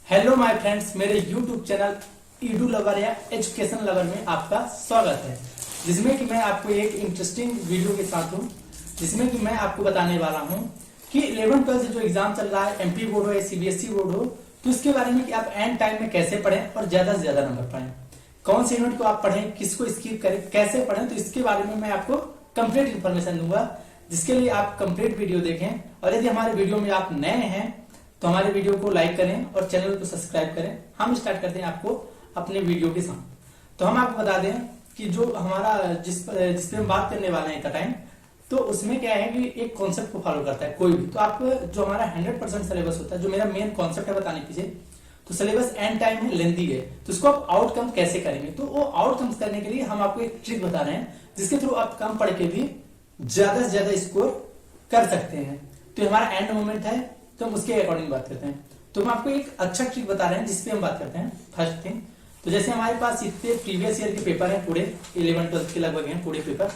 Hello my friends, मेरे YouTube channel Edu lover या education lover में आपका स्वागत है, जिसमें कि मैं आपको एक इंटरेस्टिंग वीडियो के साथ हूं, जिसमें कि मैं आपको बताने वाला हूं कि 11-12 जो एग्जाम चल रहा है, एमपी बोर्ड हो या सीबीएसई बोर्ड हो, तो इसके बारे में कि आप एंड टाइम में कैसे पढ़ें और ज्यादा से ज्यादा नंबर पाएं, कौन से यूनिट को आप पढ़ें, किसको स्किप करें, कैसे पढ़ें, तो इसके बारे में मैं आपको कंप्लीट इन्फॉर्मेशन दूंगा, जिसके लिए आप कंप्लीट वीडियो देखें। और यदि हमारे वीडियो में आप नए हैं तो हमारे वीडियो को लाइक करें और चैनल को सब्सक्राइब करें। हम स्टार्ट करते हैं आपको अपने वीडियो के साथ। तो हम आपको बता दें कि जो हमारा जिस पे हम बात करने वाले हैं इतना टाइम, तो उसमें क्या है कि एक कॉन्सेप्ट को फॉलो करता है कोई भी। तो आप जो हमारा 100% सिलेबस होता है, जो मेरा मेन कॉन्सेप्ट है बताने पीछे, तो सिलेबस एंड टाइम में लेंदी है, तो इसको आप आउटकम कैसे करेंगे, तो वो आउटकम करने के लिए हम आपको एक ट्रिक बता रहे हैं, जिसके थ्रू आप कम पढ़ के भी ज्यादा से ज्यादा स्कोर कर सकते हैं। तो हमारा एंड मोमेंट है, तो हम उसके अकॉर्डिंग बात करते हैं। तो हम आपको एक अच्छा ट्रिक बता रहे हैं जिसपे हम बात करते हैं। फर्स्ट थिंग, तो जैसे हमारे पास इतने प्रीवियस ईयर के पेपर हैं, पूरे 11-12 के लगभग हैं पूरे पेपर,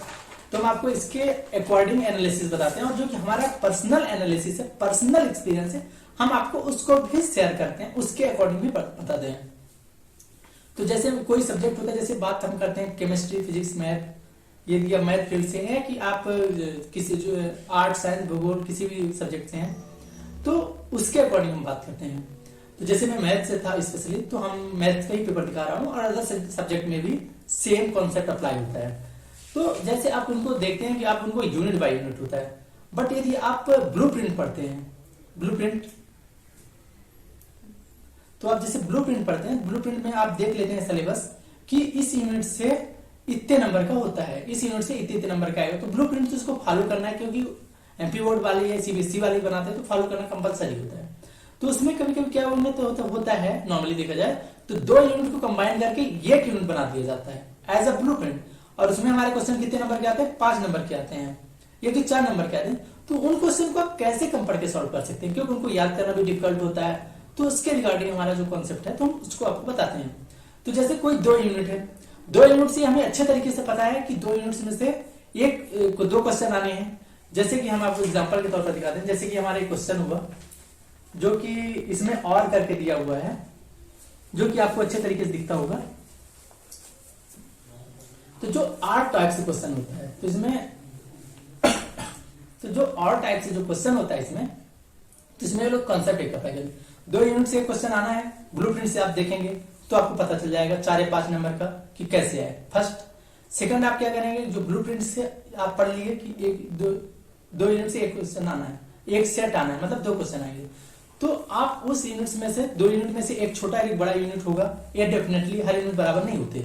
तो हम आपको इसके अकॉर्डिंग एनालिसिस बताते हैं, और जो कि हमारा पर्सनल एनालिसिस है, पर्सनल एक्सपीरियंस है, हम आपको उसको भी शेयर करते हैं, उसके अकॉर्डिंग भी बताते हैं। तो जैसे कोई सब्जेक्ट होता है, जैसे बात हम करते हैं केमिस्ट्री, फिजिक्स, मैथ, यदि आप मैथ फील्ड से है कि आप किसी जो आर्ट, साइंस, भूगोल किसी भी सब्जेक्ट से हैं, तो उसके अकॉर्डिंग हम बात करते हैं। तो जैसे मैं मैथ से था स्पेशली, तो हम मैथ का ही पेपर दिखा रहा हूँ, और अदर सब्जेक्ट में भी सेम कॉन्सेप्ट अप्लाई होता है। तो जैसे आप उनको देखते हैं कि आप उनको यूनिट बाय यूनिट होता है, बट यदि आप ब्लूप्रिंट पढ़ते हैं, ब्लूप्रिंट, तो आप जैसे ब्लूप्रिंट पढ़ते हैं, ब्लूप्रिंट में आप देख लेते हैं सिलेबस कि इस यूनिट से इतने नंबर का होता है, इस यूनिट से इतने नंबर का आएगा। तो ब्लूप्रिंट तो इसको फॉलो करना है, क्योंकि एमपी बोर्ड वाले या सीबीएसई वाले बनाते हैं, तो फॉलो करना कंपलसरी होता है। तो उसमें कभी कभी क्या होता है, नॉर्मली देखा जाए तो 2 यूनिट को कंबाइन करके एक यूनिट बना दिया जाता है एज अ ब्लूप्रिंट, और उसमें हमारे क्वेश्चन कितने नंबर के आते हैं, 5 नंबर के आते हैं, ये तो 4 नंबर के आते हैं। तो उन क्वेश्चन को आप कैसे कम पढ़ के सॉल्व कर सकते हैं, क्योंकि उनको याद करना भी डिफिकल्ट होता है। तो उसके रिगार्डिंग हमारा जो कॉन्सेप्ट है, तो हम उसको आपको बताते हैं। तो जैसे कोई 2 यूनिट है, 2 यूनिट से हमें अच्छे तरीके से पता है कि 2 यूनिट्स में से एक को 2 क्वेश्चन आने हैं। जैसे कि हम आपको एग्जांपल के तौर पर दिखाते हैं, जैसे कि हमारा एक क्वेश्चन हुआ जो कि इसमें और करके दिया हुआ है, जो कि आपको अच्छे तरीके से दिखता होगा। तो जो और टाइप से क्वेश्चन होता है, तो इसमें तो जो और टाइप से जो क्वेश्चन होता है इसमें, तो इसमें लोग कॉन्सेप्ट एक करता है। 2 यूनिट से एक क्वेश्चन आना है, ब्लूप्रिंट से आप देखेंगे तो आपको पता चल जाएगा 4 या 5 नंबर का कि कैसे आए। फर्स्ट, सेकंड, आप क्या करेंगे, जो ब्लूप्रिंट से आप पढ़ लिए कि एक दो यूनिट से एक क्वेश्चन आना है, एक सेट आना है, मतलब 2 क्वेश्चन आएंगे। तो आप उस यूनिट्स में से 2 यूनिट में से एक छोटा एक बड़ा यूनिट होगा, ये डेफिनेटली हर यूनिट बराबर नहीं होते,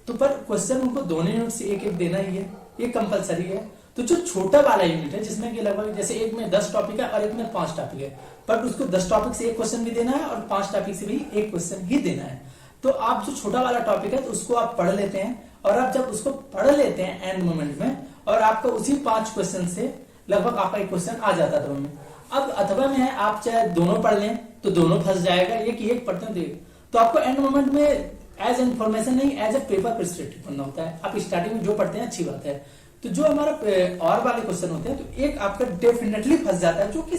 तो पर क्वेश्चन उनको दोनों यूनिट से एक एक देना ही है, ये कंपलसरी है। तो जो छोटा वाला यूनिट है, जिसमें कि लगभग जैसे एक में 10 टॉपिक है और एक में 5 टॉपिक है, पर उसको 10 टॉपिक से एक क्वेश्चन भी देना है और 5 टॉपिक से भी एक क्वेश्चन ही देना है। तो आप जो छोटा वाला टॉपिक है, तो उसको आप पढ़ लेते हैं, और आप जब उसको पढ़ लेते हैं एंड मोमेंट में, और आपको उसी 5 क्वेश्चन से लगभग आपका एक क्वेश्चन आ जाता है दोनों में। अब अथवा में है, आप चाहे दोनों पढ़ लें तो दोनों फंस जाएगा, ये कि एक पढ़ते हैं तो आपको एंड मोमेंट में एज इन्फॉर्मेशन नहीं, एज ए पेपर प्रिस्क्रिप्टिव पढ़ना होता है। आप स्टार्टिंग में जो पढ़ते हैं अच्छी बात है। तो जो हमारा और वाले क्वेश्चन होते हैं, तो एक आपका डेफिनेटली फंस जाता है, जो कि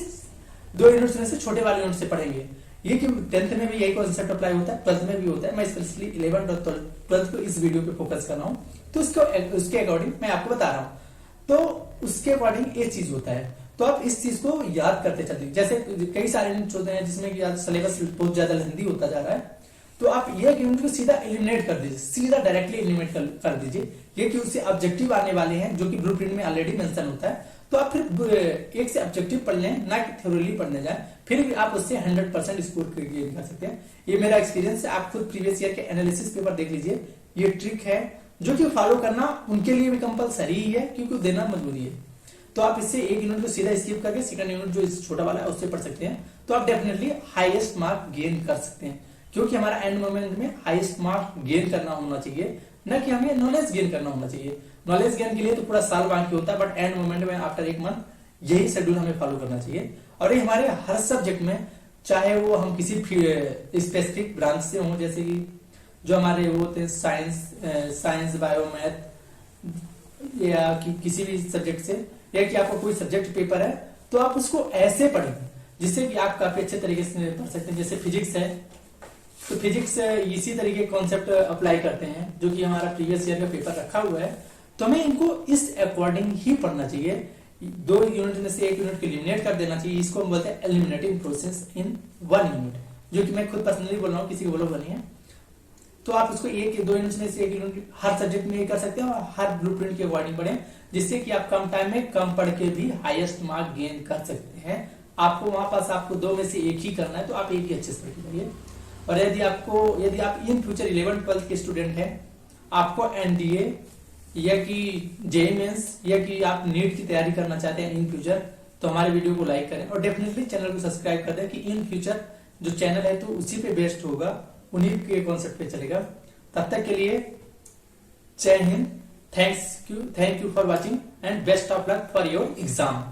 2 यूनिट्स में से छोटे वाले यूनिट से पढ़ेंगे। ये कि 10th में भी यही कॉन्सेप्ट अप्लाई होता है, 12th में भी होता है। मैं स्पेशली 11th और 12th को इस वीडियो पे फोकस कर रहा हूँ, तो उसके अकॉर्डिंग मैं आपको बता रहा हूँ। तो उसके अकॉर्डिंग ये चीज होता है, तो आप इस चीज को याद करते चलते। जैसे कई सारे यूनिट होते हैं जिसमें कि सिलेबस बहुत ज्यादा लेंथी होता जा रहा है, तो आप ये यूनिट को सीधा एलिमिनेट कर दीजिए, सीधा डायरेक्टली एलिमिनेट कर दीजिए। ये कि उससे ऑब्जेक्टिव आने वाले हैं, जो कि ब्लूप्रिंट में ऑलरेडी मेंशन होता है। तो आप फिर एक से ऑब्जेक्टिव पढ़ लें, ना कि थ्योरली पढ़ने जाए, फिर भी आप उससे 100% स्कोर कर सकते हैं। ये मेरा एक्सपीरियंस है, आप खुद प्रीवियस ईयर के एनालिसिस पेपर देख लीजिए। ये ट्रिक है जो कि फॉलो करना उनके लिए भी कंपलसरी ही है, क्योंकि देना मजबूरी है। तो आप इससे एक यूनिट को सीधा स्किप करके सेकंड यूनिट जो छोटा वाला है उससे पढ़ सकते हैं, तो आप डेफिनेटली हाईएस्ट मार्क गेन कर सकते हैं। क्योंकि हमारा एंड मोमेंट में हाईएस्ट मार्क गेन करना होना चाहिए, न कि हमें नॉलेज गेन करना होना चाहिए। नॉलेज गेन के लिए तो पूरा साल बाकी होता है, बट एंड मोमेंट में आफ्टर 1 मंथ यही शेड्यूल हमें फॉलो करना चाहिए। और ये हमारे हर सब्जेक्ट में, चाहे वो हम किसी स्पेसिफिक ब्रांच से हों, जैसे कि जो हमारे वो होते हैं साइंस, बायो, मैथ, या किसी भी सब्जेक्ट से, या कि आपको कोई सब्जेक्ट पेपर है, तो आप उसको ऐसे पढ़ें जिससे कि आप काफी अच्छे तरीके से पढ़ सकते हैं। जैसे फिजिक्स है, तो फिजिक्स इसी तरीके कॉन्सेप्ट अप्लाई करते हैं जो कि हमारा प्रीवियस ईयर का पेपर रखा हुआ है, तो हमें इनको इस अकॉर्डिंग ही पढ़ना चाहिए। 2 यूनिट में से 1 यूनिट को एलिमिनेट कर देना चाहिए, इसको हम बोलते हैं एलिमिनेटिंग प्रोसेस इन 1 यूनिट, जो कि मैं खुद पर्सनली बोल रहा हूँ, किसी को बोलो नहीं है। तो आप उसको 1-2 यूनिट में से 1 यूनिट हर सब्जेक्ट में कर सकते हैं और हर ब्लूप्रिंट के अकॉर्डिंग पढ़ें, जिससे कि आप कम टाइम में कम पढ़ के भी हाईएस्ट मार्क गेन कर सकते हैं। आपको वहां पास आपको 2 में से 1 ही करना है, तो आप 1 ही अच्छे से करिए। और यदि आप इन फ्यूचर 11-12 के स्टूडेंट हैं, आपको एनडीए या कि जेईई मेंस या कि आप नीट की तैयारी करना चाहते हैं इन फ्यूचर, तो हमारे वीडियो को लाइक करें और डेफिनेटली चैनल को सब्सक्राइब कर दें कि इन फ्यूचर जो चैनल है तो उसी पे बेस्ड होगा, उन्हीं के कॉन्सेप्ट पे चलेगा। तब तक के लिए जय Hind, thank you for watching and best of luck for your exam.